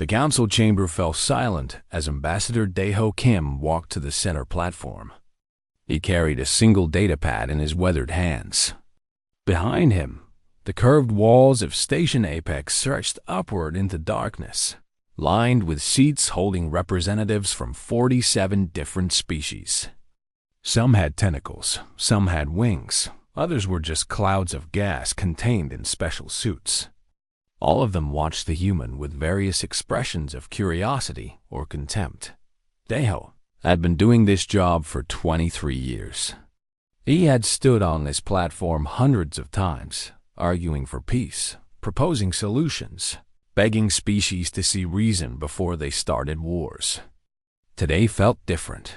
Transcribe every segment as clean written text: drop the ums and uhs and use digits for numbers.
The council chamber fell silent as Ambassador Daeho Kim walked to the center platform. He carried a single datapad in his weathered hands. Behind him, the curved walls of Station Apex stretched upward into darkness, lined with seats holding representatives from 47 different species. Some had tentacles, some had wings, others were just clouds of gas contained in special suits. All of them watched the human with various expressions of curiosity or contempt. Daeho had been doing this job for 23 years. He had stood on this platform hundreds of times, arguing for peace, proposing solutions, begging species to see reason before they started wars. Today felt different.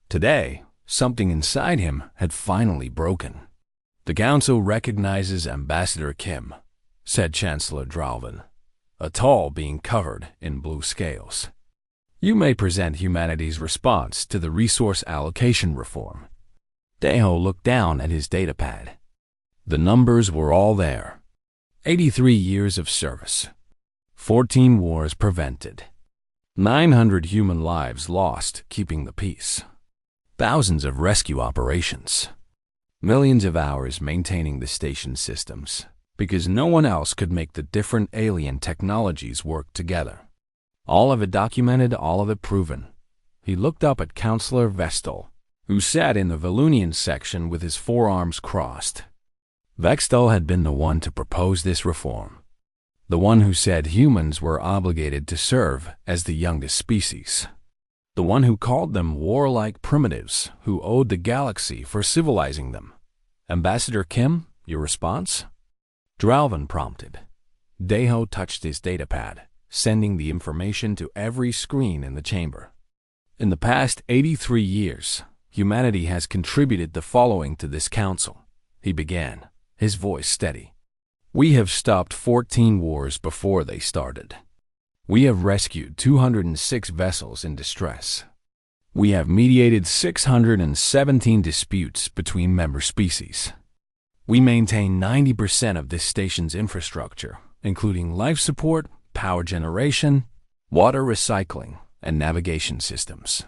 Today, something inside him had finally broken. "The Council recognizes Ambassador Kim," said Chancellor Dralvin, a tall being covered in blue scales. "You may present humanity's response to the resource allocation reform." Daeho looked down at his datapad. The numbers were all there. 83 years of service. 14 wars prevented. 900 human lives lost keeping the peace. Thousands of rescue operations. Millions of hours maintaining the station systems, because no one else could make the different alien technologies work together. All of it documented, all of it proven. He looked up at Counselor Vestal, who sat in the Valunian section with his forearms crossed. Vestal had been the one to propose this reform. The one who said humans were obligated to serve as the youngest species. The one who called them warlike primitives who owed the galaxy for civilizing them. "Ambassador Kim, your response?" Dralvin prompted. Daeho touched his datapad, sending the information to every screen in the chamber. "In the past 83 years, humanity has contributed the following to this council," he began, his voice steady. "We have stopped 14 wars before they started. We have rescued 206 vessels in distress. We have mediated 617 disputes between member species. We maintain 90% of this station's infrastructure, including life support, power generation, water recycling, and navigation systems."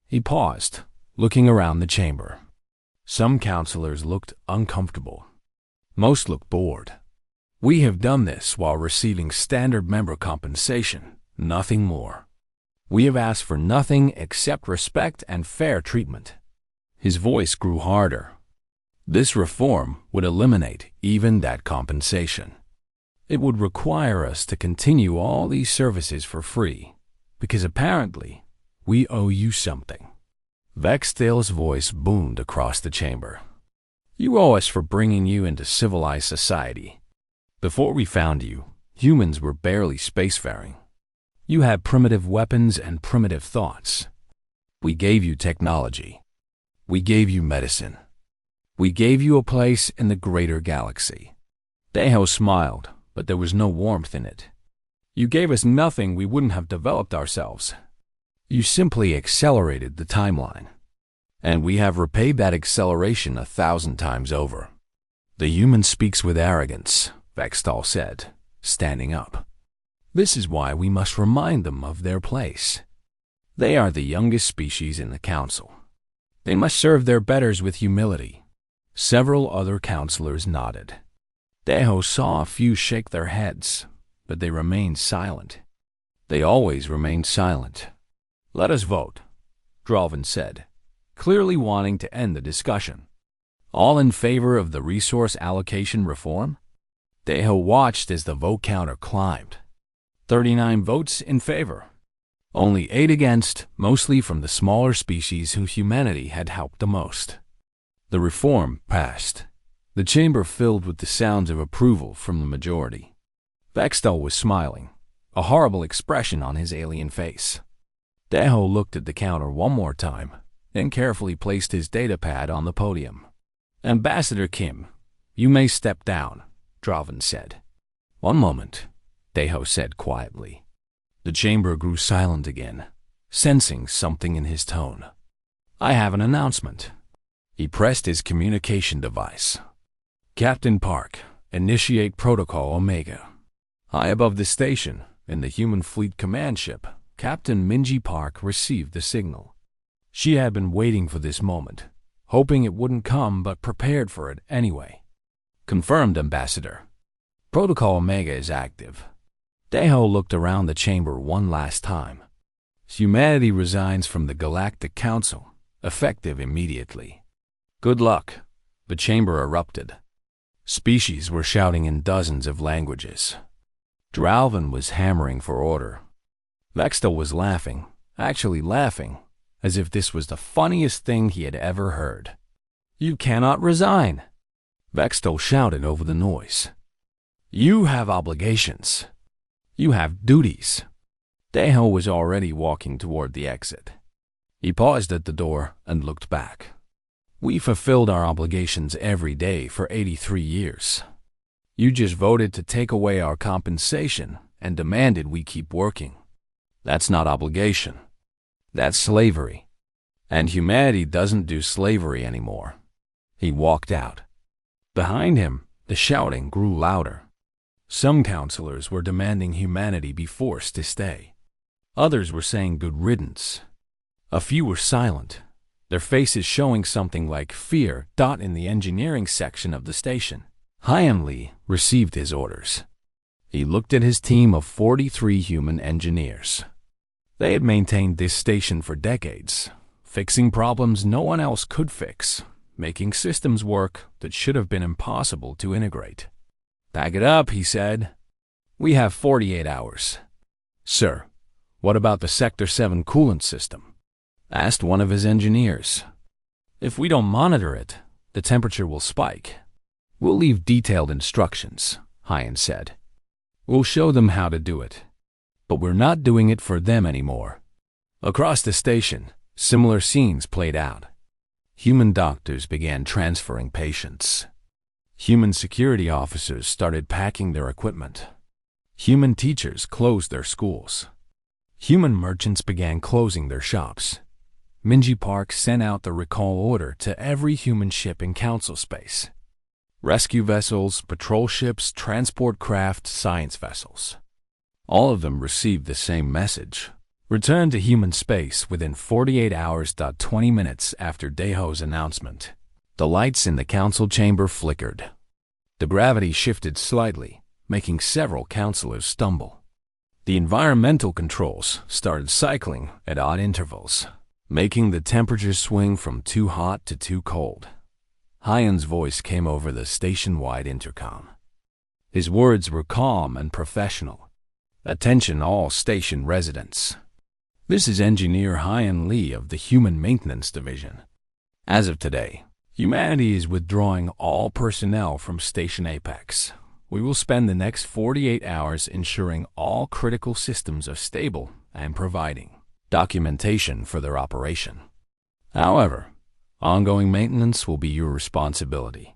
He paused, looking around the chamber. Some counselors looked uncomfortable. Most looked bored. "We have done this while receiving standard member compensation, nothing more. We have asked for nothing except respect and fair treatment." His voice grew harder. "This reform would eliminate even that compensation. It would require us to continue all these services for free, because apparently we owe you something." Vexdale's voice boomed across the chamber. "You owe us for bringing you into civilized society. Before we found you, humans were barely spacefaring. You had primitive weapons and primitive thoughts. We gave you technology. We gave you medicine. We gave you a place in the greater galaxy." Daeho smiled, but there was no warmth in it. "You gave us nothing we wouldn't have developed ourselves. You simply accelerated the timeline. And we have repaid that acceleration 1,000 times over." "The human speaks with arrogance," Vextal said, standing up. "This is why we must remind them of their place. They are the youngest species in the council. They must serve their betters with humility." Several other counselors nodded. Daeho saw a few shake their heads, but they remained silent. They always remained silent. "Let us vote," Dralvin said, clearly wanting to end the discussion. "All in favor of the resource allocation reform?" Daeho watched as the vote counter climbed. 39 votes in favor. Only 8 against, mostly from the smaller species who humanity had helped the most. The reform passed. The chamber filled with the sounds of approval from the majority. Vextal was smiling, a horrible expression on his alien face. Daeho looked at the counter one more time, then carefully placed his datapad on the podium. "Ambassador Kim, you may step down," Dralvin said. "One moment," Daeho said quietly. The chamber grew silent again, sensing something in his tone. "I have an announcement." He pressed his communication device. "Captain Park, initiate Protocol Omega. High above the station, in the human fleet command ship, Captain Minji Park received the signal. She had been waiting for this moment, hoping it wouldn't come but prepared for it anyway. Confirmed, Ambassador. Protocol Omega is active. Deho looked around the chamber one last time. Humanity resigns from the Galactic Council, effective immediately. Good luck. The chamber erupted. Species were shouting in dozens of languages. Dralvin was hammering for order. Vextel was laughing, actually laughing, as if this was the funniest thing he had ever heard. You cannot resign, Vextel shouted over the noise. You have obligations. You have duties. Deho was already walking toward the exit. He paused at the door and looked back. We fulfilled our obligations every day for 83 years. You just voted to take away our compensation and demanded we keep working. That's not obligation. That's slavery. And humanity doesn't do slavery anymore. He walked out. Behind him, the shouting grew louder. Some counselors were demanding humanity be forced to stay. Others were saying good riddance. A few were silent, their faces showing something like fear in the engineering section of the station. Hyan Li received his orders. He looked at his team of 43 human engineers. They had maintained this station for decades, fixing problems no one else could fix, making systems work that should have been impossible to integrate. Pack it up, he said. We have 48 hours. Sir, what about the Sector 7 coolant system? Asked one of his engineers. If we don't monitor it, the temperature will spike. We'll leave detailed instructions, Hyan said. We'll show them how to do it. But we're not doing it for them anymore. Across the station, similar scenes played out. Human doctors began transferring patients. Human security officers started packing their equipment. Human teachers closed their schools. Human merchants began closing their shops. Minji Park sent out the recall order to every human ship in Council space. Rescue vessels, patrol ships, transport craft, science vessels. All of them received the same message. Return to human space within 48 hours. 20 minutes after Deho's announcement. The lights in the council chamber flickered. The gravity shifted slightly, making several counselors stumble. The environmental controls started cycling at odd intervals, making the temperature swing from too hot to too cold. Hyan's voice came over the station-wide intercom. His words were calm and professional. Attention all station residents. This is Engineer Hyan Li of the Human Maintenance Division. As of today, humanity is withdrawing all personnel from Station Apex. We will spend the next 48 hours ensuring all critical systems are stable and providing documentation for their operation. However, ongoing maintenance will be your responsibility.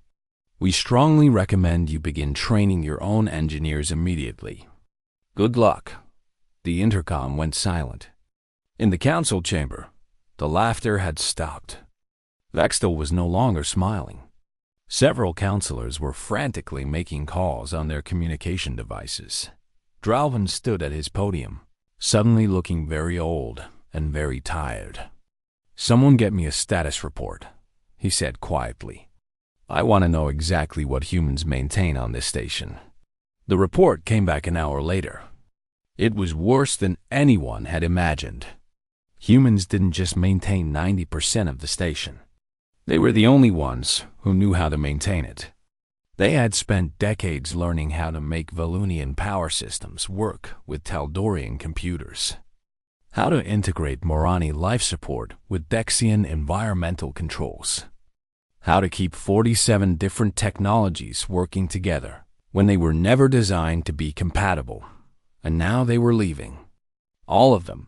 We strongly recommend you begin training your own engineers immediately. Good luck. The intercom went silent. In the council chamber, the laughter had stopped. Vextel was no longer smiling. Several counselors were frantically making calls on their communication devices. Dralvin stood at his podium, suddenly looking very old and very tired. Someone get me a status report, he said quietly. I want to know exactly what humans maintain on this station. The report came back an hour later. It was worse than anyone had imagined. Humans didn't just maintain 90% of the station. They were the only ones who knew how to maintain it. They had spent decades learning how to make Valunian power systems work with Taldorian computers, how to integrate Morani life support with Dexian environmental controls, how to keep 47 different technologies working together when they were never designed to be compatible, and now they were leaving. All of them.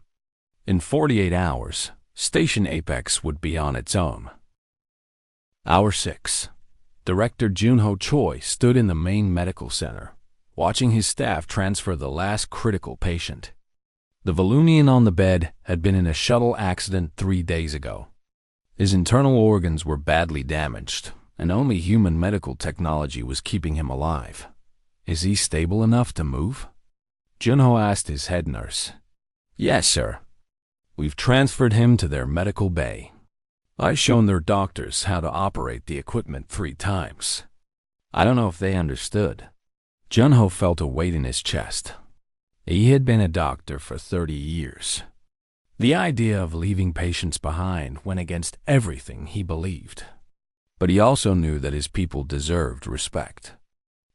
In 48 hours, Station Apex would be on its own. Hour 6. Director Junho Choi stood in the main medical center, watching his staff transfer the last critical patient. The Valunian on the bed had been in a shuttle accident 3 days ago. His internal organs were badly damaged, and only human medical technology was keeping him alive. Is he stable enough to move? Junho asked his head nurse. Yes, sir. We've transferred him to their medical bay. I've shown their doctors how to operate the equipment 3 times. I don't know if they understood. Junho felt a weight in his chest. He had been a doctor for 30 years. The idea of leaving patients behind went against everything he believed. But he also knew that his people deserved respect.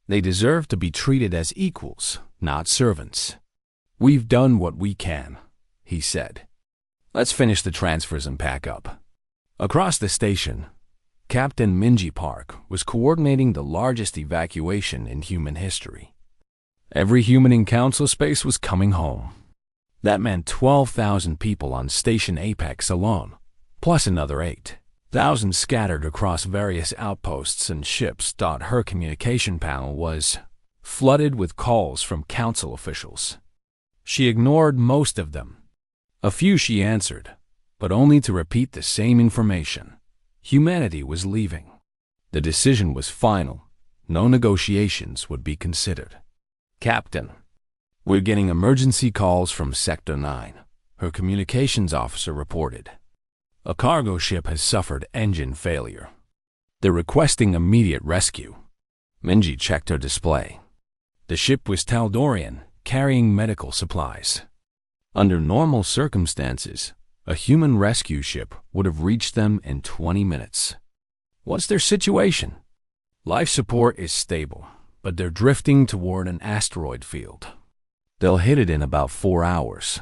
They deserved to be treated as equals, not servants. We've done what we can, he said. Let's finish the transfers and pack up. Across the station, Captain Minji Park was coordinating the largest evacuation in human history. Every human in Council space was coming home. That meant 12,000 people on Station Apex alone, plus another 8,000 scattered across various outposts and ships. Her communication panel was flooded with calls from Council officials. She ignored most of them. A few she answered, but only to repeat the same information. Humanity was leaving. The decision was final. No negotiations would be considered. Captain, we're getting emergency calls from Sector 9, her communications officer reported. A cargo ship has suffered engine failure. They're requesting immediate rescue. Minji checked her display. The ship was Taldorian, carrying medical supplies. Under normal circumstances, a human rescue ship would have reached them in 20 minutes. What's their situation? Life support is stable, but they're drifting toward an asteroid field. They'll hit it in about 4 hours.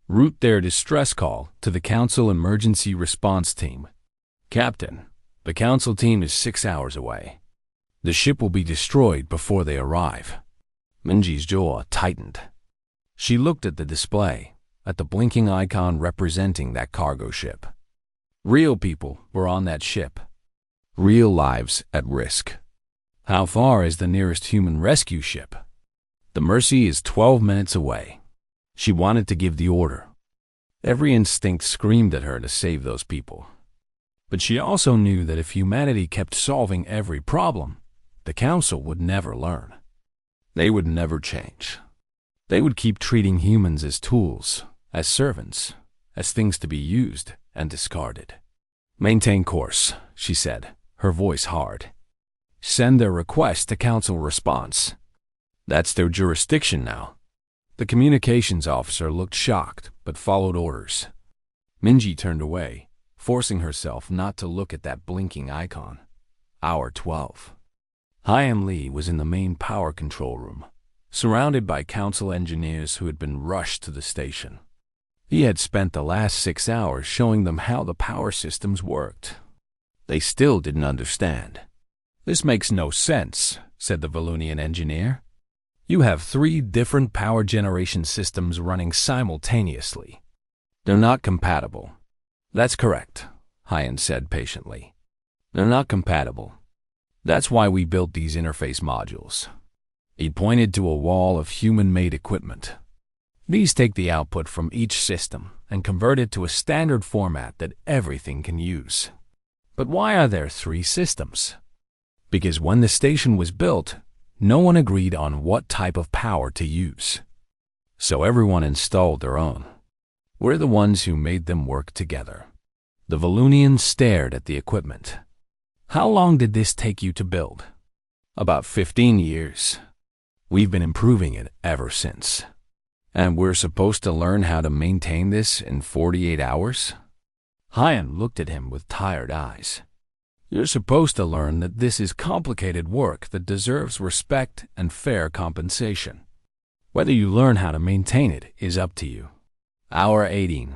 Route their distress call to the Council Emergency Response Team. Captain, the Council team is 6 hours away. The ship will be destroyed before they arrive. Minji's jaw tightened. She looked at the display, at the blinking icon representing that cargo ship. Real people were on that ship. Real lives at risk. How far is the nearest human rescue ship? The Mercy is 12 minutes away. She wanted to give the order. Every instinct screamed at her to save those people. But she also knew that if humanity kept solving every problem, the Council would never learn. They would never change. They would keep treating humans as tools, as servants, as things to be used and discarded. Maintain course, she said, her voice hard. Send their request to Council response. That's their jurisdiction now. The communications officer looked shocked, but followed orders. Minji turned away, forcing herself not to look at that blinking icon. Hour 12. Hyam Lee was in the main power control room, surrounded by Council engineers who had been rushed to the station. He had spent the last 6 hours showing them how the power systems worked. They still didn't understand. This makes no sense, said the Valunian engineer. You have 3 different power generation systems running simultaneously. They're not compatible. That's correct, Hyan said patiently. They're not compatible. That's why we built these interface modules. He pointed to a wall of human-made equipment. These take the output from each system and convert it to a standard format that everything can use. But why are there 3 systems? Because when the station was built, no one agreed on what type of power to use. So everyone installed their own. We're the ones who made them work together. The Valunians stared at the equipment. How long did this take you to build? About 15 years. We've been improving it ever since. And we're supposed to learn how to maintain this in 48 hours? Hyan looked at him with tired eyes. You're supposed to learn that this is complicated work that deserves respect and fair compensation. Whether you learn how to maintain it is up to you. Hour 18.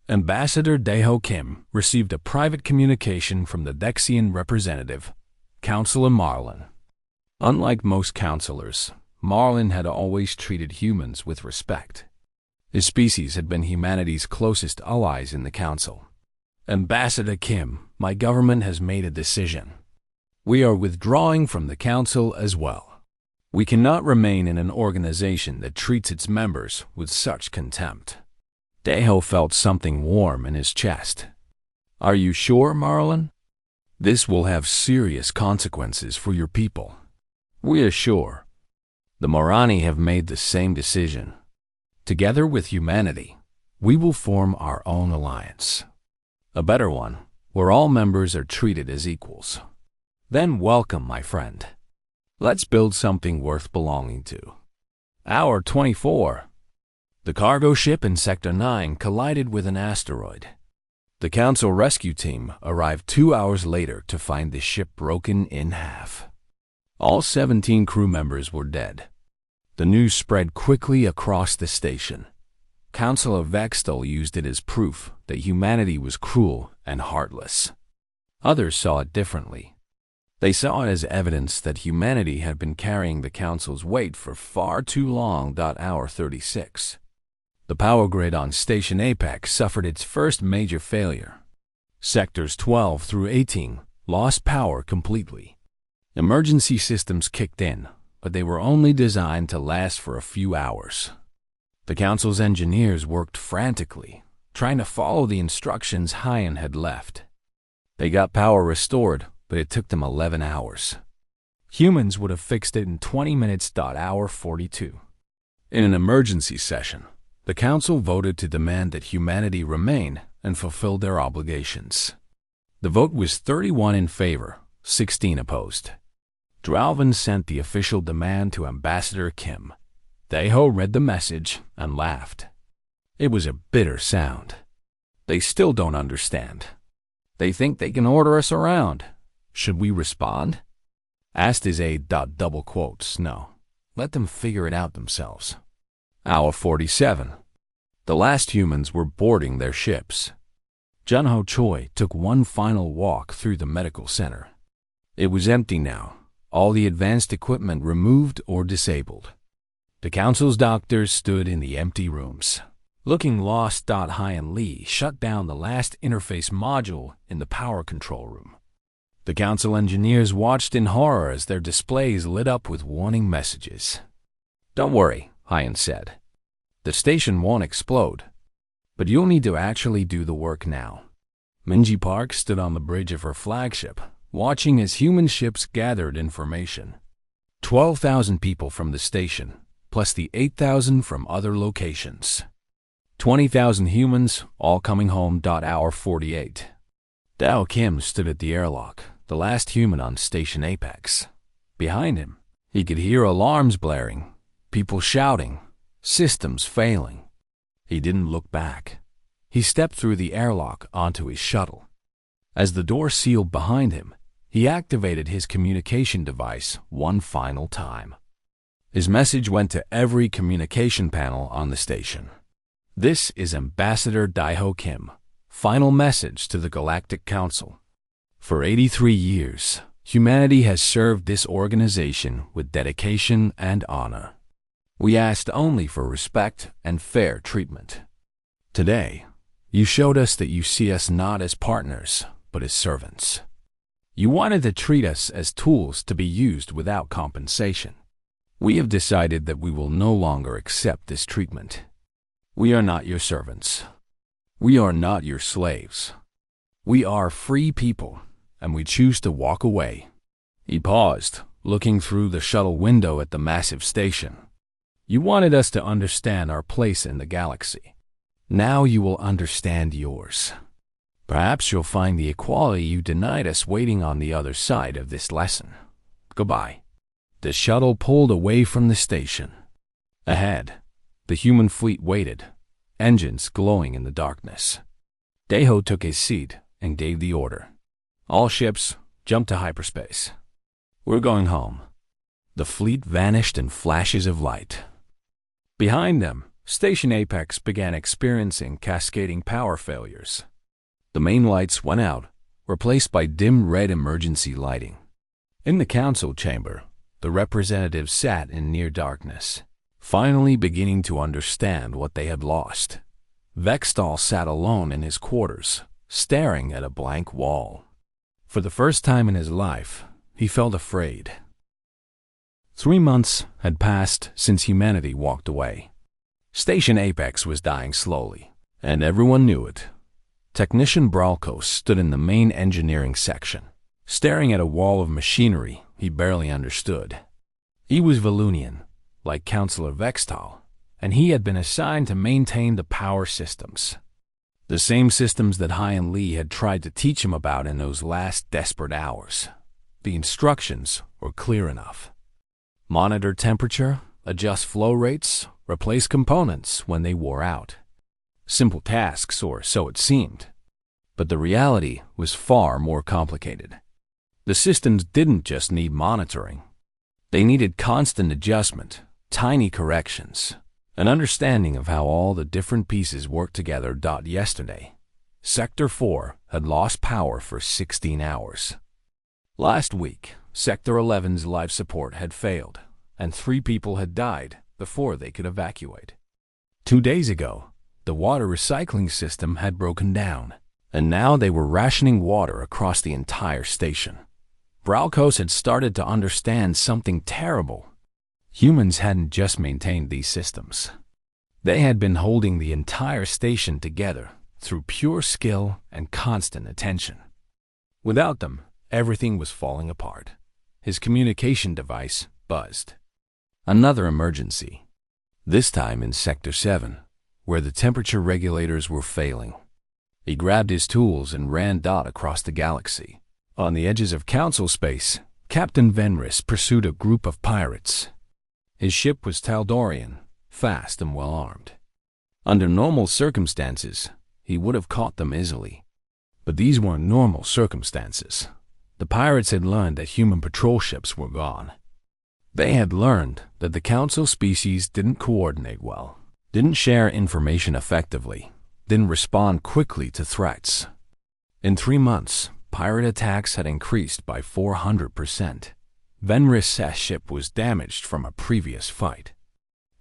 Ambassador Daeho Kim received a private communication from the Dexian representative, Councilor Marlin. Unlike most counselors, Marlin had always treated humans with respect. His species had been humanity's closest allies in the Council. Ambassador Kim, my government has made a decision. We are withdrawing from the Council as well. We cannot remain in an organization that treats its members with such contempt. Daeho felt something warm in his chest. Are you sure, Marlin? This will have serious consequences for your people. We are sure. The Morani have made the same decision. Together with humanity, we will form our own alliance. A better one, where all members are treated as equals. Then welcome, my friend. Let's build something worth belonging to. Hour 24. The cargo ship in Sector 9 collided with an asteroid. The Council rescue team arrived 2 hours later to find the ship broken in half. All 17 crew members were dead. The news spread quickly across the station. Councilor Vextal used it as proof that humanity was cruel and heartless. Others saw it differently. They saw it as evidence that humanity had been carrying the Council's weight for far too long. Hour 36. The power grid on Station Apex suffered its first major failure. Sectors 12 through 18 lost power completely. Emergency systems kicked in, but they were only designed to last for a few hours. The Council's engineers worked frantically, trying to follow the instructions Hyan had left. They got power restored, but it took them 11 hours. Humans would have fixed it in 20 minutes. Hour 42. In an emergency session, the Council voted to demand that humanity remain and fulfill their obligations. The vote was 31 in favor, 16 opposed. Dralvin sent the official demand to Ambassador Kim. Daeho read the message and laughed. It was a bitter sound. They still don't understand. They think they can order us around. Should we respond? Asked his aide. Double quotes. No. Let them figure it out themselves. Hour 47. The last humans were boarding their ships. Junho Choi took one final walk through the medical center. It was empty now, all the advanced equipment removed or disabled. The Council's doctors stood in the empty rooms, looking lost. Hyan Lee shut down the last interface module in the power control room. The Council engineers watched in horror as their displays lit up with warning messages. Don't worry, Hyan said. The station won't explode, but you'll need to actually do the work now. Minji Park stood on the bridge of her flagship, watching as human ships gathered information. 12,000 people from the station, plus the 8,000 from other locations. 20,000 humans, all coming home. Hour 48. Dao Kim stood at the airlock, the last human on Station Apex. Behind him, he could hear alarms blaring, people shouting, systems failing. He didn't look back. He stepped through the airlock onto his shuttle. As the door sealed behind him, he activated his communication device one final time. His message went to every communication panel on the station. This is Ambassador Daeho Kim. Final message to the Galactic Council. For 83 years, humanity has served this organization with dedication and honor. We asked only for respect and fair treatment. Today, you showed us that you see us not as partners, but as servants. You wanted to treat us as tools to be used without compensation. We have decided that we will no longer accept this treatment. We are not your servants. We are not your slaves. We are free people, and we choose to walk away. He paused, looking through the shuttle window at the massive station. You wanted us to understand our place in the galaxy. Now you will understand yours. Perhaps you'll find the equality you denied us waiting on the other side of this lesson. Goodbye. The shuttle pulled away from the station. Ahead, the human fleet waited, engines glowing in the darkness. Daeho took his seat and gave the order. All ships, jump to hyperspace. We're going home. The fleet vanished in flashes of light. Behind them, Station Apex began experiencing cascading power failures. The main lights went out, replaced by dim red emergency lighting. In the council chamber, the representatives sat in near darkness, finally beginning to understand what they had lost. Vextal sat alone in his quarters, staring at a blank wall. For the first time in his life, he felt afraid. 3 months had passed since humanity walked away. Station Apex was dying slowly, and everyone knew it. Technician Bralko stood in the main engineering section, staring at a wall of machinery he barely understood. He was Valunian, like Counselor Vextal, and he had been assigned to maintain the power systems. The same systems that Hyan Li had tried to teach him about in those last desperate hours. The instructions were clear enough. Monitor temperature, adjust flow rates, replace components when they wore out. Simple tasks, or so it seemed. But the reality was far more complicated. The systems didn't just need monitoring. They needed constant adjustment, tiny corrections, an understanding of how all the different pieces worked together. Yesterday, Sector 4 had lost power for 16 hours. Last week, Sector 11's life support had failed, and 3 people had died before they could evacuate. 2 days ago, the water recycling system had broken down, and now they were rationing water across the entire station. Bralkos had started to understand something terrible. Humans hadn't just maintained these systems. They had been holding the entire station together through pure skill and constant attention. Without them, everything was falling apart. His communication device buzzed. Another emergency. This time in Sector 7, where the temperature regulators were failing. He grabbed his tools and ran across the galaxy. On the edges of Council space, Captain Venris pursued a group of pirates. His ship was Taldorian, fast and well-armed. Under normal circumstances, he would have caught them easily. But these weren't normal circumstances. The pirates had learned that human patrol ships were gone. They had learned that the Council species didn't coordinate well, didn't share information effectively, didn't respond quickly to threats. In 3 months, pirate attacks had increased by 400%. Venris' ship was damaged from a previous fight.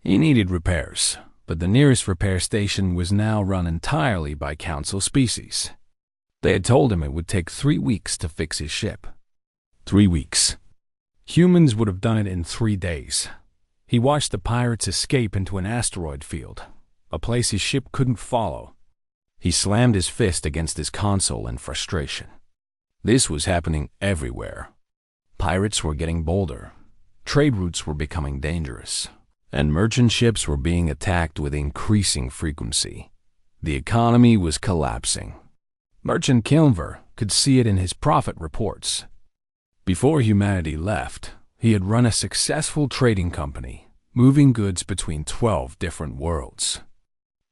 He needed repairs, but the nearest repair station was now run entirely by Council species. They had told him it would take 3 weeks to fix his ship. 3 weeks. Humans would have done it in 3 days. He watched the pirates escape into an asteroid field, a place his ship couldn't follow. He slammed his fist against his console in frustration. This was happening everywhere. Pirates were getting bolder, trade routes were becoming dangerous, and merchant ships were being attacked with increasing frequency. The economy was collapsing. Merchant Kilmer could see it in his profit reports. Before humanity left, he had run a successful trading company, moving goods between 12 different worlds.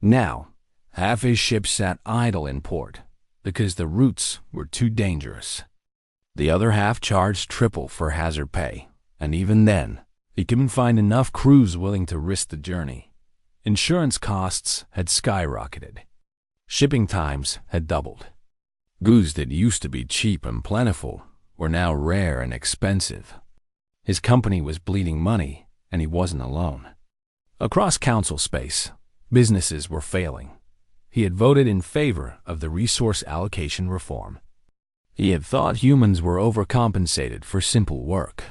Now, half his ships sat idle in port because the routes were too dangerous. The other half charged triple for hazard pay, and even then, he couldn't find enough crews willing to risk the journey. Insurance costs had skyrocketed. Shipping times had doubled. Goods that used to be cheap and plentiful were now rare and expensive. His company was bleeding money, and he wasn't alone. Across Council space, businesses were failing. He had voted in favor of the resource allocation reform. He had thought humans were overcompensated for simple work.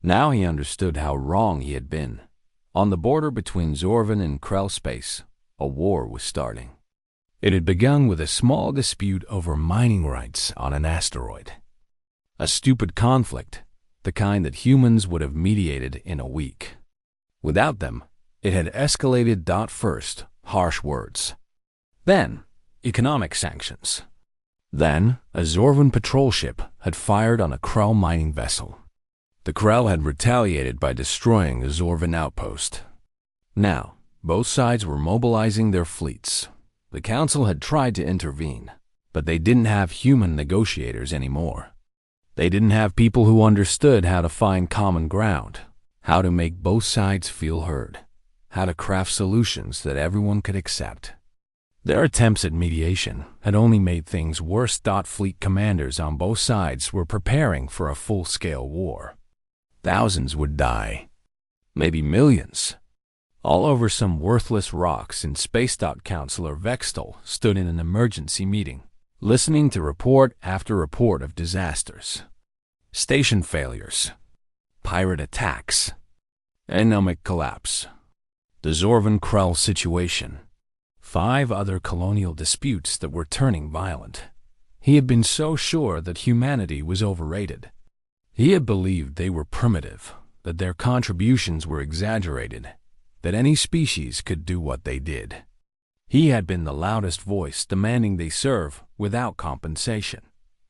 Now he understood how wrong he had been. On the border between Zorvan and Krell space, a war was starting. It had begun with a small dispute over mining rights on an asteroid. A stupid conflict, the kind that humans would have mediated in a week. Without them, it had escalated. First, harsh words. Then, economic sanctions. Then, a Zorvan patrol ship had fired on a Krell mining vessel. The Krell had retaliated by destroying a Zorvan outpost. Now, both sides were mobilizing their fleets. The Council had tried to intervene, but they didn't have human negotiators anymore. They didn't have people who understood how to find common ground, how to make both sides feel heard, how to craft solutions that everyone could accept. Their attempts at mediation had only made things worse. Fleet commanders on both sides were preparing for a full-scale war. Thousands would die, maybe millions, all over some worthless rocks in space. Counselor Vextal stood in an emergency meeting, listening to report after report of disasters. Station failures, pirate attacks, economic collapse, the Zorvan Krell situation, 5 other colonial disputes that were turning violent. He had been so sure that humanity was overrated. He had believed they were primitive, that their contributions were exaggerated, that any species could do what they did. He had been the loudest voice demanding they serve without compensation.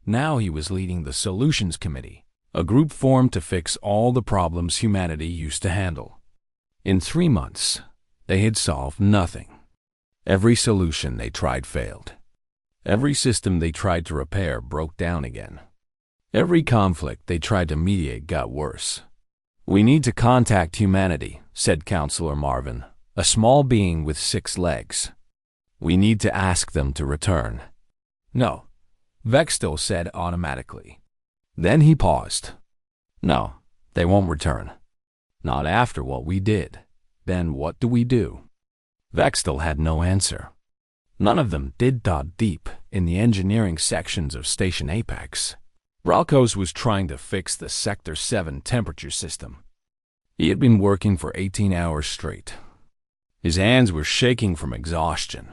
Now he was leading the Solutions Committee, a group formed to fix all the problems humanity used to handle. In 3 months, they had solved nothing. Every solution they tried failed. Every system they tried to repair broke down again. Every conflict they tried to mediate got worse. "We need to contact humanity," said Counselor Marvin, a small being with 6 legs. "We need to ask them to return." "No," Vextil said automatically. Then he paused. "No, they won't return. Not after what we did. Then what do we do?" Vextil had no answer. None of them did dive deep in the engineering sections of Station Apex. Bralkos was trying to fix the Sector 7 temperature system. He had been working for 18 hours straight. His hands were shaking from exhaustion.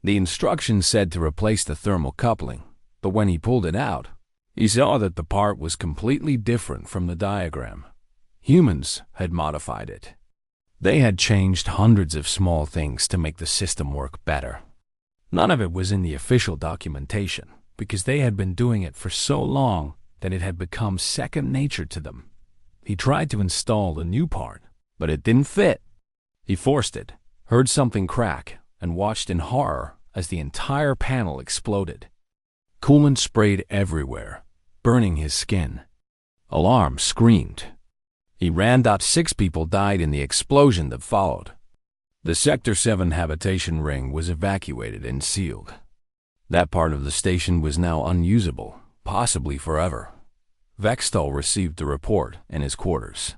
The instructions said to replace the thermal coupling, but when he pulled it out, he saw that the part was completely different from the diagram. Humans had modified it. They had changed hundreds of small things to make the system work better. None of it was in the official documentation, because they had been doing it for so long that it had become second nature to them. He tried to install the new part, but it didn't fit. He forced it, heard something crack, and watched in horror as the entire panel exploded. Coolant sprayed everywhere, burning his skin. Alarm screamed. He ran. 6 people died in the explosion that followed. The Sector 7 habitation ring was evacuated and sealed. That part of the station was now unusable, possibly forever. Vextal received the report in his quarters.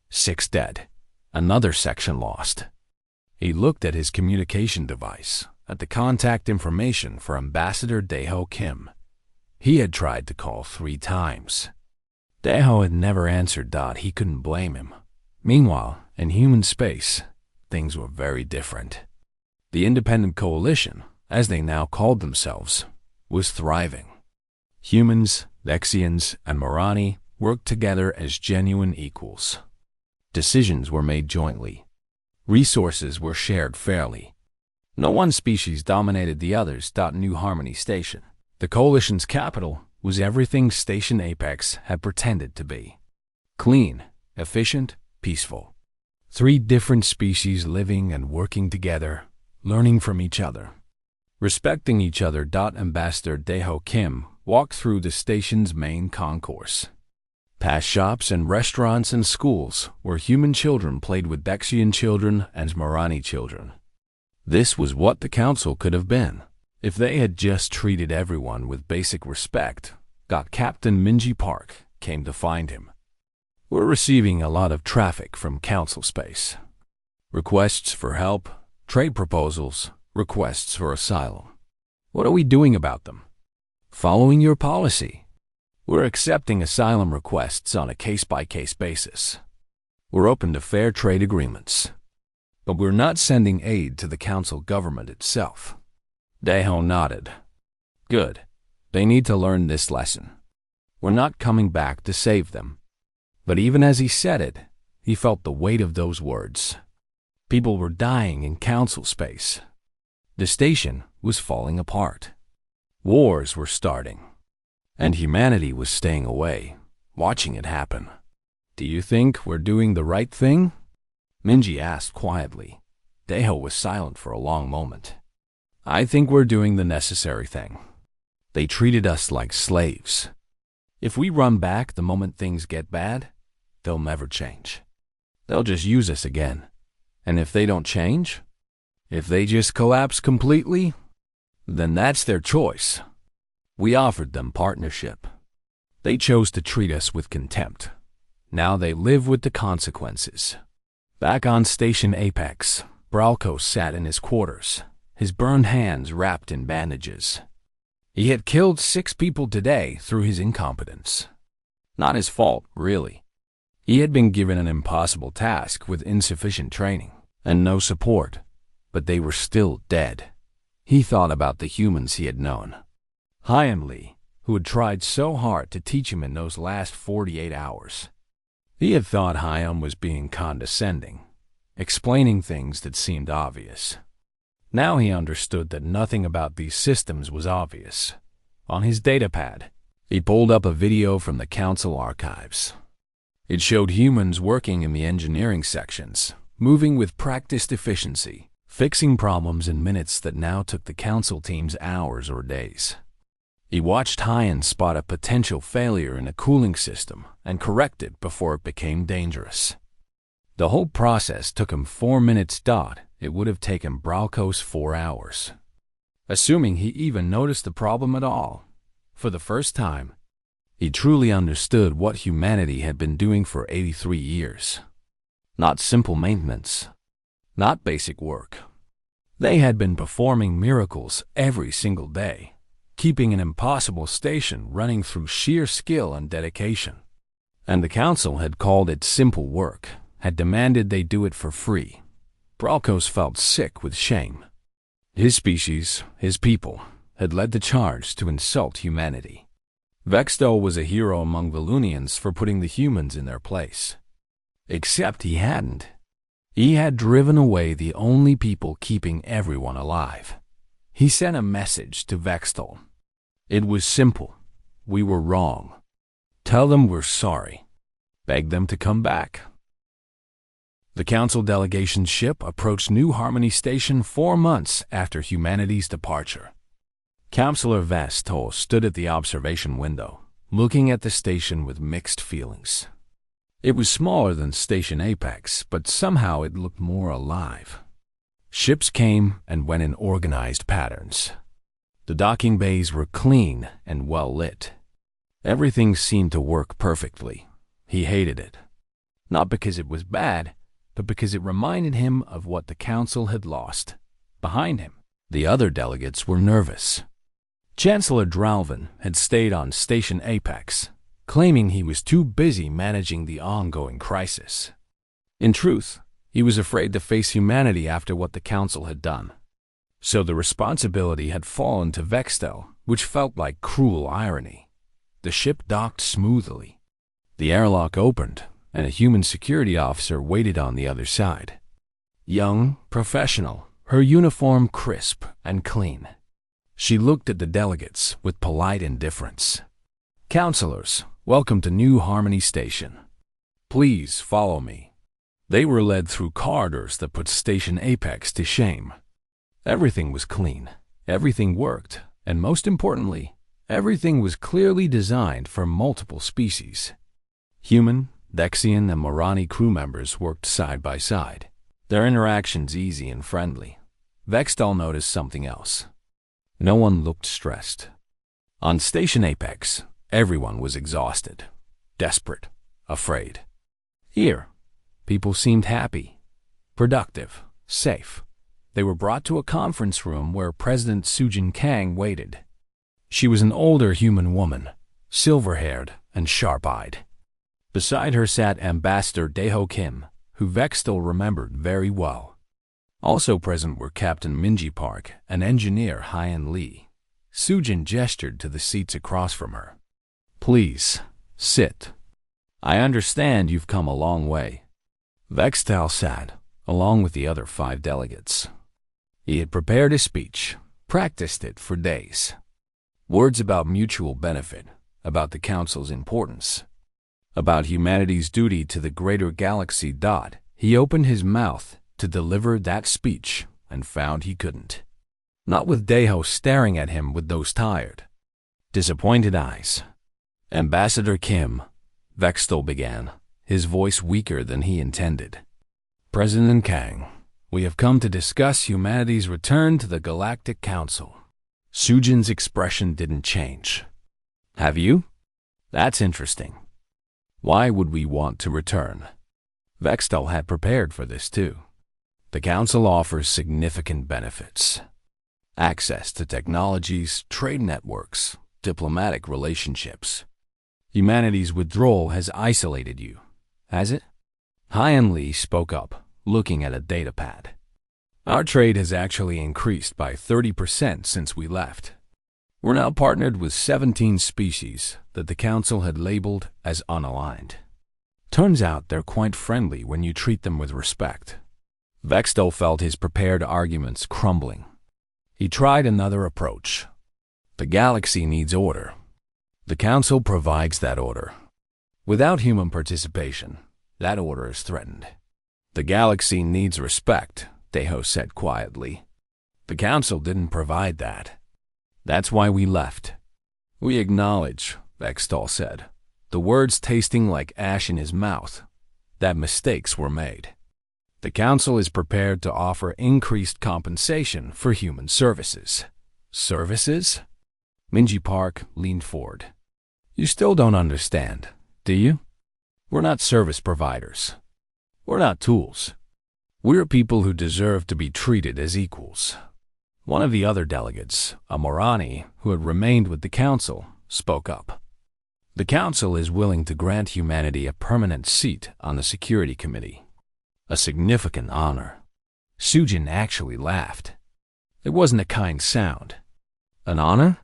6 dead. Another section lost. He looked at his communication device, at the contact information for Ambassador Daeho Kim. He had tried to call 3 times. Daeho had never answered. He couldn't blame him. Meanwhile, in human space, things were very different. The Independent Coalition, as they now called themselves, was thriving. Humans, Lexians, and Morani worked together as genuine equals. Decisions were made jointly. Resources were shared fairly. No one species dominated the others. New Harmony Station, the Coalition's capital, was everything Station Apex had pretended to be. Clean, efficient, peaceful. 3 different species living and working together, learning from each other, respecting each other. Ambassador Daeho Kim walked through the station's main concourse. Past shops and restaurants and schools where human children played with Bexian children and Morani children. This was what the council could have been if they had just treated everyone with basic respect. Captain Minji Park came to find him. "We're receiving a lot of traffic from council space. Requests for help, trade proposals, requests for asylum. What are we doing about them?" "Following your policy. We're accepting asylum requests on a case-by-case basis. We're open to fair trade agreements. But we're not sending aid to the council government itself." Daeho nodded. "Good. They need to learn this lesson. We're not coming back to save them." But even as he said it, he felt the weight of those words. People were dying in council space. The station was falling apart. Wars were starting. And humanity was staying away, watching it happen. "Do you think we're doing the right thing?" Minji asked quietly. Daeho was silent for a long moment. "I think we're doing the necessary thing. They treated us like slaves. If we run back the moment things get bad, they'll never change. They'll just use us again. And if they don't change, if they just collapse completely, then that's their choice. We offered them partnership. They chose to treat us with contempt. Now they live with the consequences." Back on Station Apex, Bralko sat in his quarters, his burned hands wrapped in bandages. He had killed 6 people today through his incompetence. Not his fault, really. He had been given an impossible task with insufficient training and no support, but they were still dead. He thought about the humans he had known. Hyun Lee, who had tried so hard to teach him in those last 48 hours. He had thought Hyam was being condescending, explaining things that seemed obvious. Now he understood that nothing about these systems was obvious. On his datapad, he pulled up a video from the Council archives. It showed humans working in the engineering sections, moving with practiced efficiency, fixing problems in minutes that now took the Council teams hours or days. He watched Hyan spot a potential failure in a cooling system and correct it before it became dangerous. The whole process took him 4 minutes dot. It would have taken Bralkos 4 hours. Assuming he even noticed the problem at all. For the first time, he truly understood what humanity had been doing for 83 years. Not simple maintenance. Not basic work. They had been performing miracles every single day, keeping an impossible station running through sheer skill and dedication. And the Council had called it simple work, had demanded they do it for free. Bralkos felt sick with shame. His species, his people, had led the charge to insult humanity. Vextel was a hero among Valunians for putting the humans in their place. Except he hadn't. He had driven away the only people keeping everyone alive. He sent a message to Vextel. It was simple. We were wrong. Tell them we're sorry. Beg them to come back. The Council delegation ship approached New Harmony Station 4 months after humanity's departure. Counselor Vestol stood at the observation window, looking at the station with mixed feelings. It was smaller than Station Apex, but somehow it looked more alive. Ships came and went in organized patterns. The docking bays were clean and well lit. Everything seemed to work perfectly. He hated it. Not because it was bad, but because it reminded him of what the Council had lost. Behind him, the other delegates were nervous. Chancellor Dralvin had stayed on Station Apex, claiming he was too busy managing the ongoing crisis. In truth, he was afraid to face humanity after what the Council had done. So the responsibility had fallen to Vextel, which felt like cruel irony. The ship docked smoothly. The airlock opened, and a human security officer waited on the other side. Young, professional, her uniform crisp and clean. She looked at the delegates with polite indifference. Counselors, welcome to New Harmony Station. Please follow me. They were led through corridors that put Station Apex to shame. Everything was clean, everything worked, and most importantly, everything was clearly designed for multiple species. Human, Dexian, and Morani crew members worked side by side, their interactions easy and friendly. Vextel noticed something else. No one looked stressed. On Station Apex, everyone was exhausted, desperate, afraid. Here, people seemed happy, productive, safe. They were brought to a conference room where President Sujin Kang waited. She was an older human woman, silver-haired and sharp-eyed. Beside her sat Ambassador Daeho Kim, who Vextel remembered very well. Also present were Captain Minji Park and Engineer Hyan Lee. Sujin gestured to the seats across from her. Please, sit. I understand you've come a long way. Vextel sat, along with the other 5 delegates. He had prepared a speech, practiced it for days. Words about mutual benefit, about the Council's importance, about humanity's duty to the greater galaxy. He opened his mouth to deliver that speech and found he couldn't. Not with Daeho staring at him with those tired, disappointed eyes. Ambassador Kim, Vextel began, his voice weaker than he intended. President Kang, we have come to discuss humanity's return to the Galactic Council. Sujin's expression didn't change. Have you? That's interesting. Why would we want to return? Vextel had prepared for this too. The Council offers significant benefits. Access to technologies, trade networks, diplomatic relationships. Humanity's withdrawal has isolated you, has it? Hyan Lee spoke up, looking at a datapad. Our trade has actually increased by 30% since we left. We're now partnered with 17 species that the Council had labeled as unaligned. Turns out they're quite friendly when you treat them with respect. Vextel felt his prepared arguments crumbling. He tried another approach. The galaxy needs order. The Council provides that order. Without human participation, that order is threatened. The galaxy needs respect, Deho said quietly. The Council didn't provide that. That's why we left. We acknowledge, Vextel said, the words tasting like ash in his mouth, that mistakes were made. The Council is prepared to offer increased compensation for human services. Services? Minji Park leaned forward. You still don't understand, do you? We're not service providers. We're not tools. We're people who deserve to be treated as equals. One of the other delegates, a Morani who had remained with the Council, spoke up. The Council is willing to grant humanity a permanent seat on the Security Committee. A significant honor. Sujin actually laughed. It wasn't a kind sound. An honor?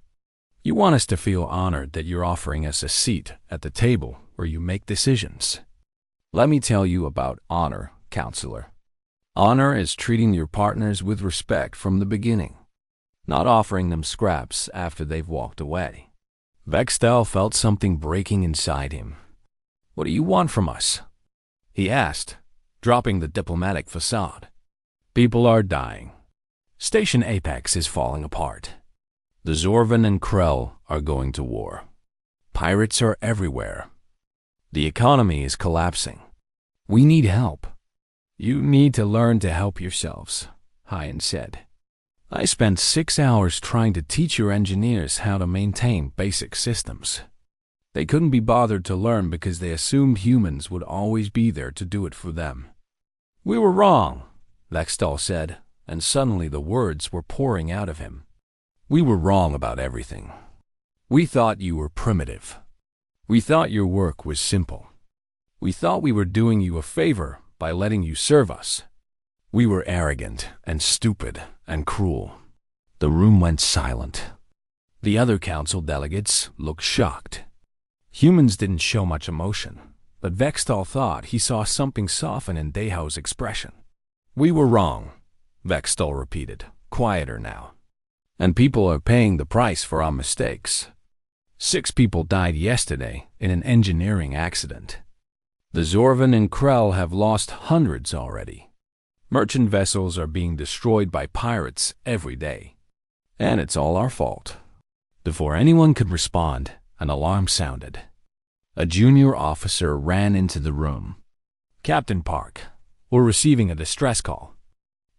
You want us to feel honored that you're offering us a seat at the table where you make decisions. Let me tell you about honor, Counselor. Honor is treating your partners with respect from the beginning, not offering them scraps after they've walked away. Vextel felt something breaking inside him. What do you want from us? He asked, dropping the diplomatic facade. People are dying. Station Apex is falling apart. The Zorvan and Krell are going to war. Pirates are everywhere. The economy is collapsing. We need help. You need to learn to help yourselves, Hyan said. I spent 6 hours trying to teach your engineers how to maintain basic systems. They couldn't be bothered to learn because they assumed humans would always be there to do it for them. We were wrong, Vextel said, and suddenly the words were pouring out of him. We were wrong about everything. We thought you were primitive. We thought your work was simple. We thought we were doing you a favor by letting you serve us. We were arrogant and stupid and cruel. The room went silent. The other council delegates looked shocked. Humans didn't show much emotion, but Vextel thought he saw something soften in Deho's expression. We were wrong, Vextel repeated, quieter now. And people are paying the price for our mistakes. 6 people died yesterday in an engineering accident. The Zorvan and Krell have lost hundreds already. Merchant vessels are being destroyed by pirates every day. And it's all our fault. Before anyone could respond, an alarm sounded. A junior officer ran into the room. Captain Park, we're receiving a distress call.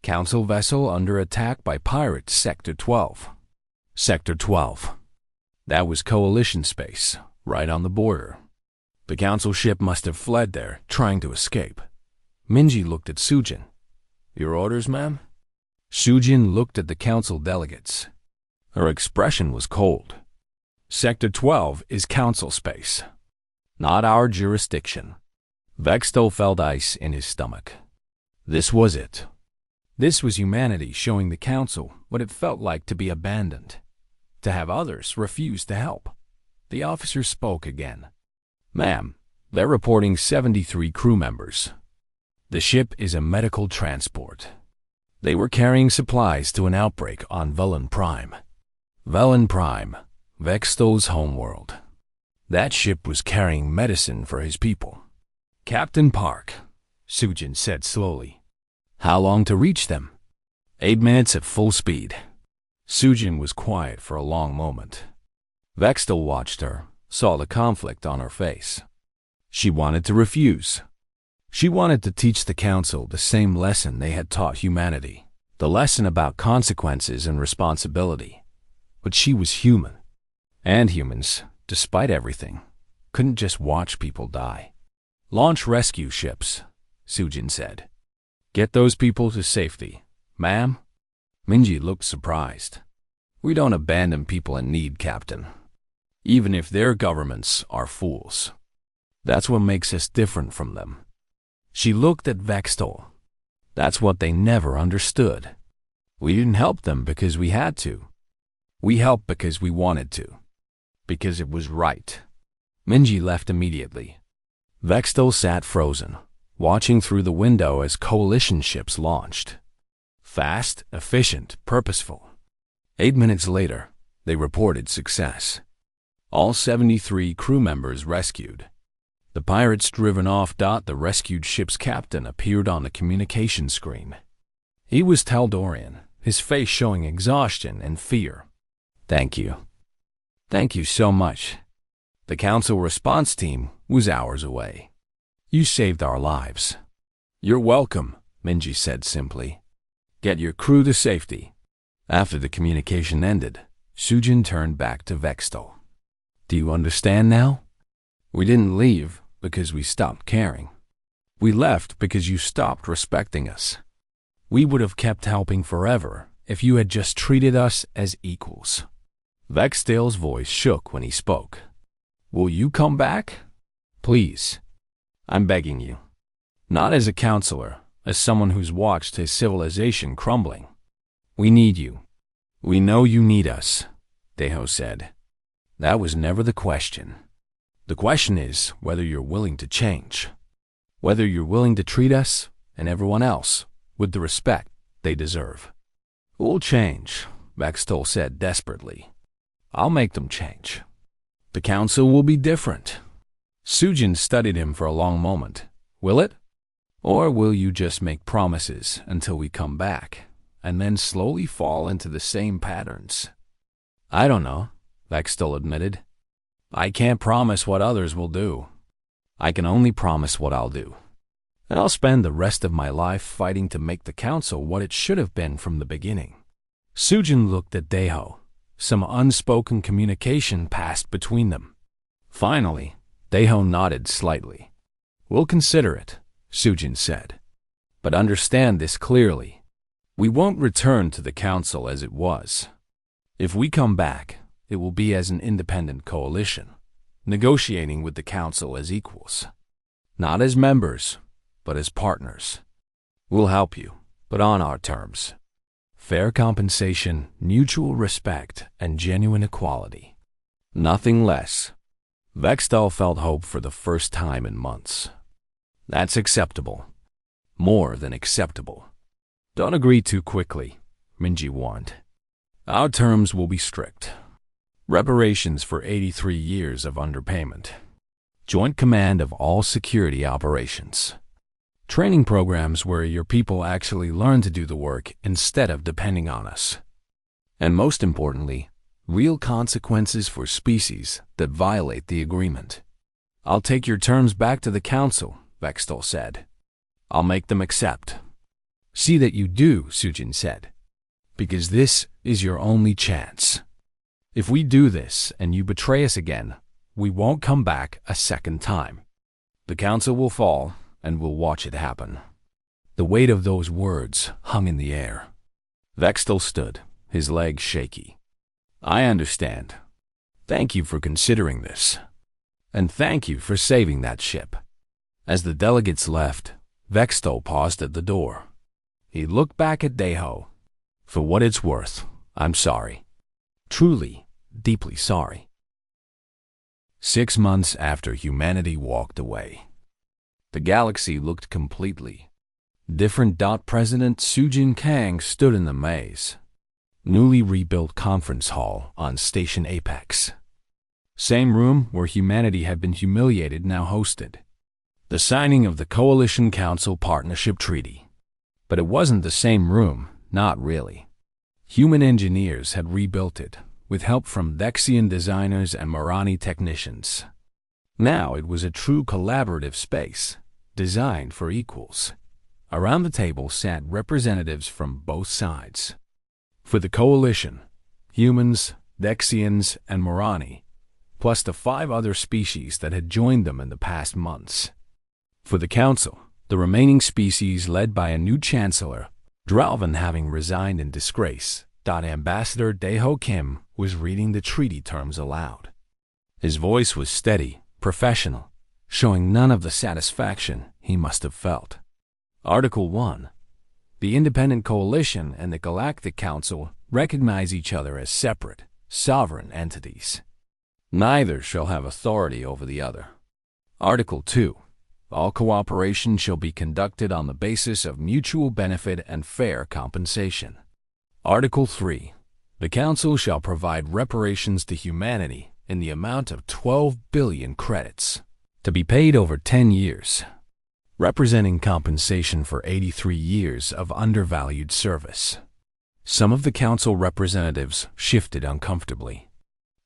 Council vessel under attack by pirates, Sector 12. Sector 12. That was Coalition space, right on the border. The Council ship must have fled there, trying to escape. Minji looked at Sujin. Your orders, ma'am? Sujin looked at the Council delegates. Her expression was cold. Sector 12 is Council space, not our jurisdiction. Vextel felt ice in his stomach. This was it. This was humanity showing the Council what it felt like to be abandoned, to have others refuse to help. The officer spoke again. Ma'am, they're reporting 73 crew members. The ship is a medical transport. They were carrying supplies to an outbreak on Velen Prime. Velen Prime, Vextel's homeworld. That ship was carrying medicine for his people. Captain Park, Sujin said slowly. How long to reach them? 8 minutes at full speed. Sujin was quiet for a long moment. Vextel watched her, saw the conflict on her face. She wanted to refuse. She wanted to teach the Council the same lesson they had taught humanity, the lesson about consequences and responsibility. But she was human. And humans, despite everything, couldn't just watch people die. Launch rescue ships, Sujin said. Get those people to safety, ma'am. Minji looked surprised. We don't abandon people in need, Captain. Even if their governments are fools. That's what makes us different from them. She looked at Vextel. That's what they never understood. We didn't help them because we had to. We helped because we wanted to. Because it was right. Minji left immediately. Vextel sat frozen, watching through the window as coalition ships launched. Fast, efficient, purposeful. 8 minutes later, they reported success. All 73 crew members rescued. The pirates driven off. The rescued ship's captain appeared on the communication screen. He was Taldorian, his face showing exhaustion and fear. "Thank you. Thank you so much." The council response team was hours away. "You saved our lives." "You're welcome," Minji said simply. "Get your crew to safety." After the communication ended, Sujin turned back to Vextel. "Do you understand now? We didn't leave because we stopped caring. We left because you stopped respecting us. We would have kept helping forever if you had just treated us as equals." Vextel's voice shook when he spoke. "Will you come back? Please. I'm begging you. Not as a counselor, as someone who's watched his civilization crumbling. We need you. We know you need us," Deho said. "That was never the question. The question is whether you're willing to change. Whether you're willing to treat us and everyone else with the respect they deserve." "We'll change," Vextel said desperately. "I'll make them change. The council will be different." Sujin studied him for a long moment. "Will it? Or will you just make promises until we come back, and then slowly fall into the same patterns?" "I don't know," Vextel admitted. "I can't promise what others will do. I can only promise what I'll do. And I'll spend the rest of my life fighting to make the council what it should have been from the beginning." Sujin looked at Deho. Some unspoken communication passed between them. Finally, Deho nodded slightly. "We'll consider it," Sujin said. "But understand this clearly. We won't return to the council as it was. If we come back, it will be as an independent coalition, negotiating with the council as equals. Not as members, but as partners. We'll help you, but on our terms. Fair compensation, mutual respect, and genuine equality. Nothing less." Vextel felt hope for the first time in months. "That's acceptable. More than acceptable. Don't agree too quickly," Minji warned. "Our terms will be strict. Reparations for 83 years of underpayment. Joint command of all security operations. Training programs where your people actually learn to do the work instead of depending on us. And most importantly, real consequences for species that violate the agreement." "I'll take your terms back to the council," Vextel said. "I'll make them accept." "See that you do," Sujin said. "Because this is your only chance. If we do this and you betray us again, we won't come back a second time. The council will fall, and we'll watch it happen." The weight of those words hung in the air. Vextel stood, his legs shaky. "I understand. Thank you for considering this. And thank you for saving that ship." As the delegates left, Vextel paused at the door. He looked back at Deho. "For what it's worth, I'm sorry. Truly, deeply sorry." 6 months after humanity walked away, the galaxy looked completely different. President Sujin Kang stood in the maze, newly rebuilt conference hall on Station Apex. Same room where humanity had been humiliated now hosted the signing of the Coalition Council Partnership Treaty. But it wasn't the same room, not really. Human engineers had rebuilt it, with help from Dexian designers and Marani technicians. Now it was a true collaborative space, designed for equals. Around the table sat representatives from both sides. For the coalition, humans, Dexians, and Marani, plus the 5 other species that had joined them in the past months. For the council, the remaining species led by a new chancellor, Dralvin having resigned in disgrace. Ambassador Deho Kim was reading the treaty terms aloud. His voice was steady, professional, showing none of the satisfaction he must have felt. Article 1. The Independent Coalition and the Galactic Council recognize each other as separate, sovereign entities. Neither shall have authority over the other. Article 2. All cooperation shall be conducted on the basis of mutual benefit and fair compensation. Article 3. The Council shall provide reparations to humanity in the amount of 12 billion credits, to be paid over 10 years, representing compensation for 83 years of undervalued service. Some of the Council representatives shifted uncomfortably.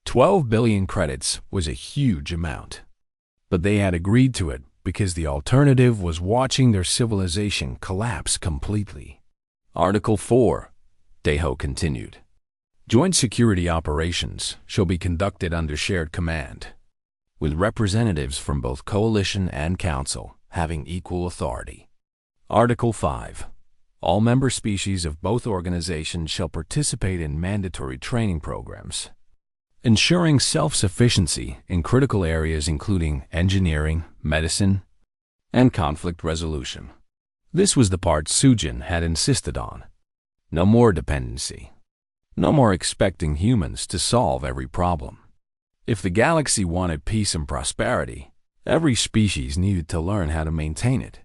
12 billion credits was a huge amount, but they had agreed to it because the alternative was watching their civilization collapse completely. Article 4. Deho continued. Joint security operations shall be conducted under shared command, with representatives from both Coalition and Council having equal authority. Article 5. All member species of both organizations shall participate in mandatory training programs, ensuring self-sufficiency in critical areas including engineering, medicine, and conflict resolution. This was the part Sujin had insisted on. No more dependency. No more expecting humans to solve every problem. If the galaxy wanted peace and prosperity, every species needed to learn how to maintain it.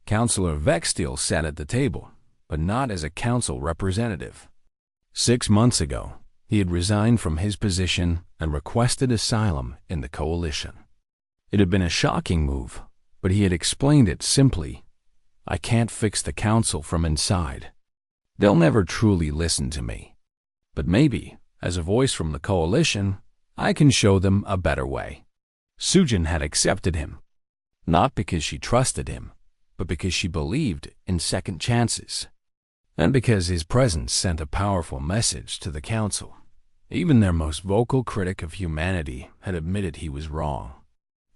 Councillor Vextiel sat at the table, but not as a council representative. 6 months ago, he had resigned from his position and requested asylum in the Coalition. It had been a shocking move, but he had explained it simply. I can't fix the Council from inside. They'll never truly listen to me. But maybe, as a voice from the Coalition, I can show them a better way. Sujin had accepted him, not because she trusted him, but because she believed in second chances, and because his presence sent a powerful message to the Council. Even their most vocal critic of humanity had admitted he was wrong.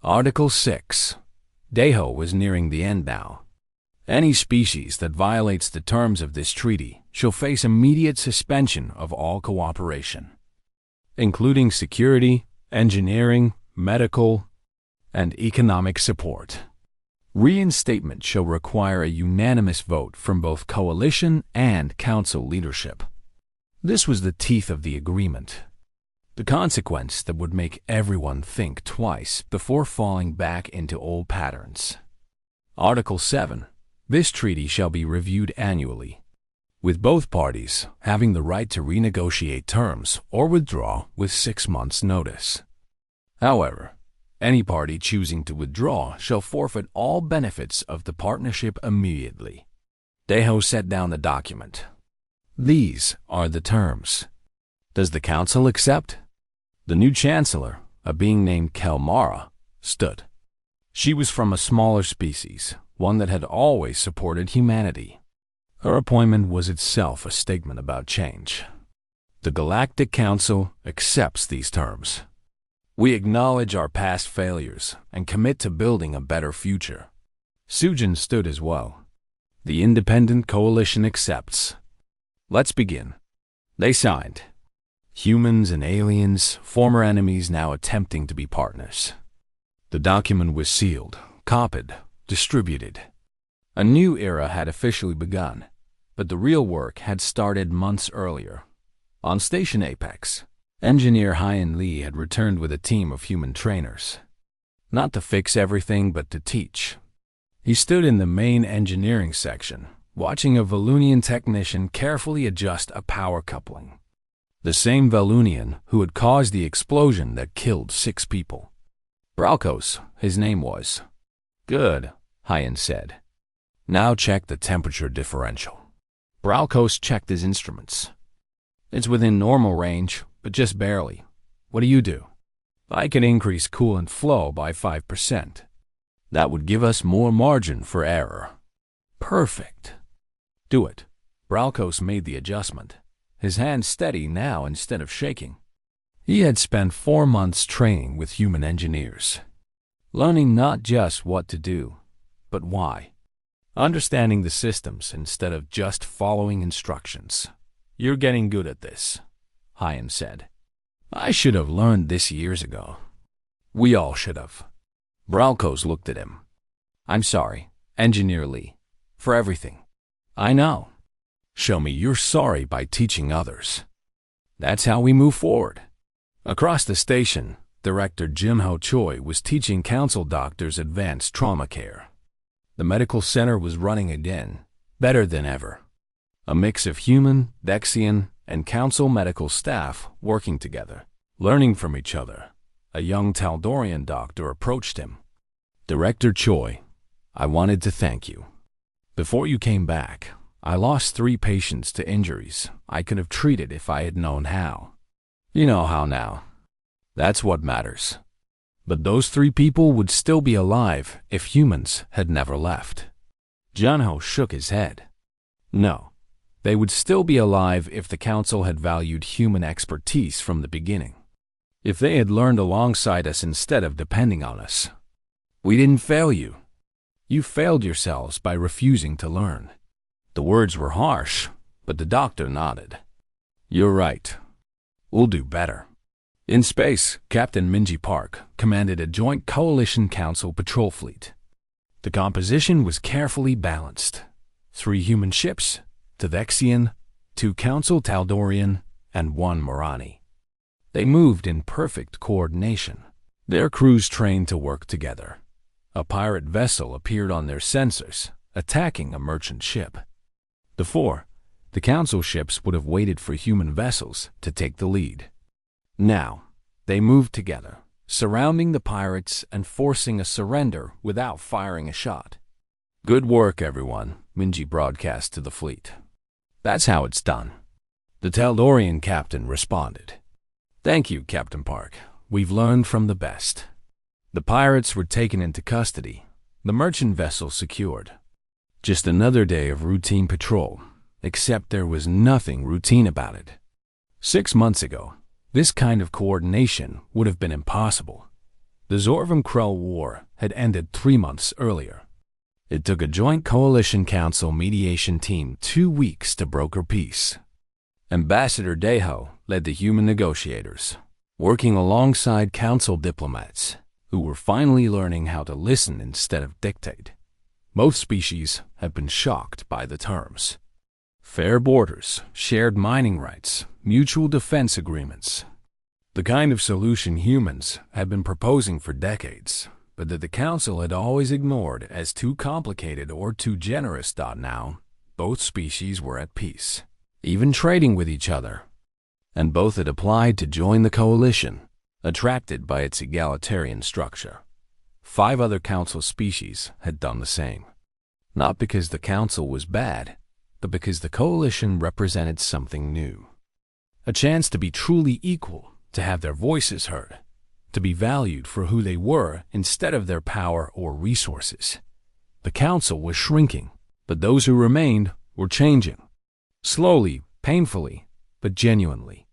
Article 6. Deho was nearing the end now. Any species that violates the terms of this treaty shall face immediate suspension of all cooperation, including security, engineering, medical, and economic support. Reinstatement shall require a unanimous vote from both Coalition and Council leadership. This was the teeth of the agreement, the consequence that would make everyone think twice before falling back into old patterns. Article 7. This treaty shall be reviewed annually, with both parties having the right to renegotiate terms or withdraw with 6 months' notice. However, any party choosing to withdraw shall forfeit all benefits of the partnership immediately. Deho set down the document. These are the terms. Does the Council accept? The new Chancellor, a being named Kelmara, stood. She was from a smaller species, one that had always supported humanity. Her appointment was itself a statement about change. The Galactic Council accepts these terms. We acknowledge our past failures and commit to building a better future. Sujin stood as well. The Independent Coalition accepts. Let's begin. They signed. Humans and aliens, former enemies now attempting to be partners. The document was sealed, copied, distributed. A new era had officially begun, but the real work had started months earlier. On Station Apex, Engineer Hyan Lee had returned with a team of human trainers. Not to fix everything, but to teach. He stood in the main engineering section, watching a Valunian technician carefully adjust a power coupling. The same Valunian who had caused the explosion that killed 6 people. Bralkos, his name was. Good, Hyan said. Now check the temperature differential. Bralkos checked his instruments. It's within normal range, but just barely. What do you do? I can increase coolant flow by 5%. That would give us more margin for error. Perfect. Do it. Bralkos made the adjustment, his hand steady now instead of shaking. He had spent 4 months training with human engineers, learning not just what to do, but why. Understanding the systems instead of just following instructions. You're getting good at this, Hyan said. I should have learned this years ago. We all should have. Bralkos looked at him. I'm sorry, Engineer Lee, for everything. I know. Show me you're sorry by teaching others. That's how we move forward. Across the station, Director Jim Ho Choi was teaching council doctors advanced trauma care. The medical center was running again, better than ever. A mix of human, Dexian, and council medical staff working together, learning from each other. A young Taldorian doctor approached him. "Director Choi, I wanted to thank you. Before you came back, I lost 3 patients to injuries I could have treated if I had known how. You know how now. That's what matters. But those 3 people would still be alive if humans had never left." Junho shook his head. No, they would still be alive if the council had valued human expertise from the beginning. If they had learned alongside us instead of depending on us. "We didn't fail you. You failed yourselves by refusing to learn." The words were harsh, but the doctor nodded. "You're right. We'll do better." In space, Captain Minji Park commanded a joint coalition council patrol fleet. The composition was carefully balanced. 3 human ships, 2 Dexian, 2 council Taldorian, and 1 Morani. They moved in perfect coordination, their crews trained to work together. A pirate vessel appeared on their sensors, attacking a merchant ship. Before, the council ships would have waited for human vessels to take the lead. Now, they moved together, surrounding the pirates and forcing a surrender without firing a shot. "Good work, everyone," Minji broadcast to the fleet. "That's how it's done." The Taldorian captain responded. "Thank you, Captain Park. We've learned from the best." The pirates were taken into custody, the merchant vessel secured. Just another day of routine patrol, except there was nothing routine about it. 6 months ago, this kind of coordination would have been impossible. The Zorvam Krell War had ended 3 months earlier. It took a joint coalition council mediation team 2 weeks to broker peace. Ambassador Deho led the human negotiators, working alongside council diplomats who were finally learning how to listen instead of dictate. Both species have been shocked by the terms. Fair borders, shared mining rights, mutual defense agreements. The kind of solution humans had been proposing for decades, but that the council had always ignored as too complicated or too generous. Now, both species were at peace, even trading with each other. And both had applied to join the coalition, attracted by its egalitarian structure. 5 other council species had done the same. Not because the council was bad, but because the coalition represented something new. A chance to be truly equal, to have their voices heard, to be valued for who they were instead of their power or resources. The council was shrinking, but those who remained were changing. Slowly, painfully, but genuinely.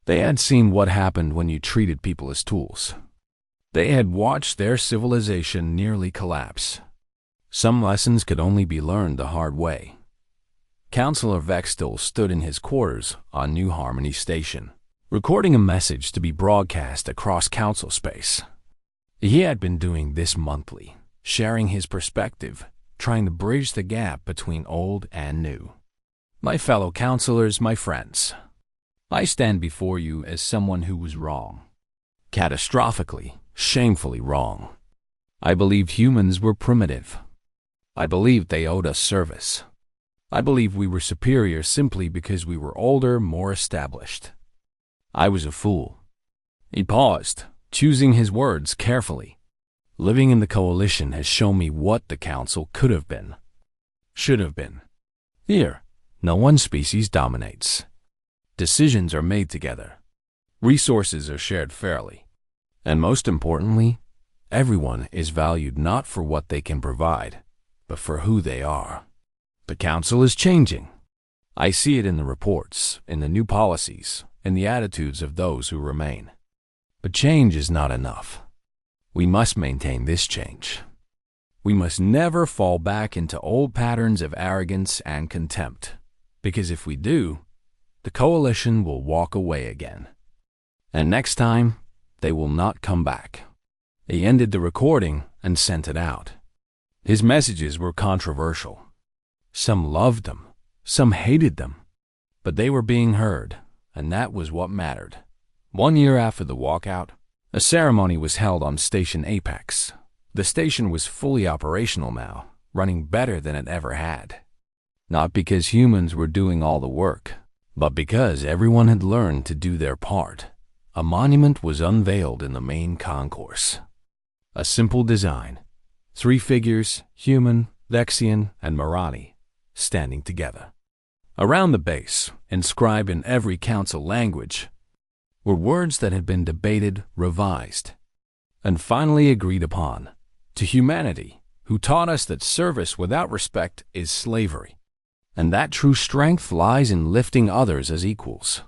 They had seen what happened when you treated people as tools. They had watched their civilization nearly collapse. Some lessons could only be learned the hard way. Councillor Vextel stood in his quarters on New Harmony Station, recording a message to be broadcast across council space. He had been doing this monthly, sharing his perspective, trying to bridge the gap between old and new. "My fellow councillors, my friends, I stand before you as someone who was wrong. Catastrophically, shamefully wrong. I believed humans were primitive. I believed they owed us service. I believed we were superior simply because we were older, more established. I was a fool." He paused, choosing his words carefully. "Living in the coalition has shown me what the council could have been, should have been. Here, no one species dominates. Decisions are made together. Resources are shared fairly. And most importantly, everyone is valued not for what they can provide, but for who they are. The council is changing. I see it in the reports, in the new policies, in the attitudes of those who remain. But change is not enough. We must maintain this change. We must never fall back into old patterns of arrogance and contempt, because if we do, the coalition will walk away again. And next time, they will not come back." He ended the recording and sent it out. His messages were controversial. Some loved them, some hated them, but they were being heard, and that was what mattered. 1 year after the walkout, A ceremony was held on Station Apex. The station was fully operational now, running better than it ever had. Not because humans were doing all the work, but because everyone had learned to do their part. A monument was unveiled in the main concourse. A simple design. 3 figures, human, Vexian, and Marani, standing together. Around the base, inscribed in every council language, were words that had been debated, revised, and finally agreed upon. To humanity, who taught us that service without respect is slavery, and that true strength lies in lifting others as equals.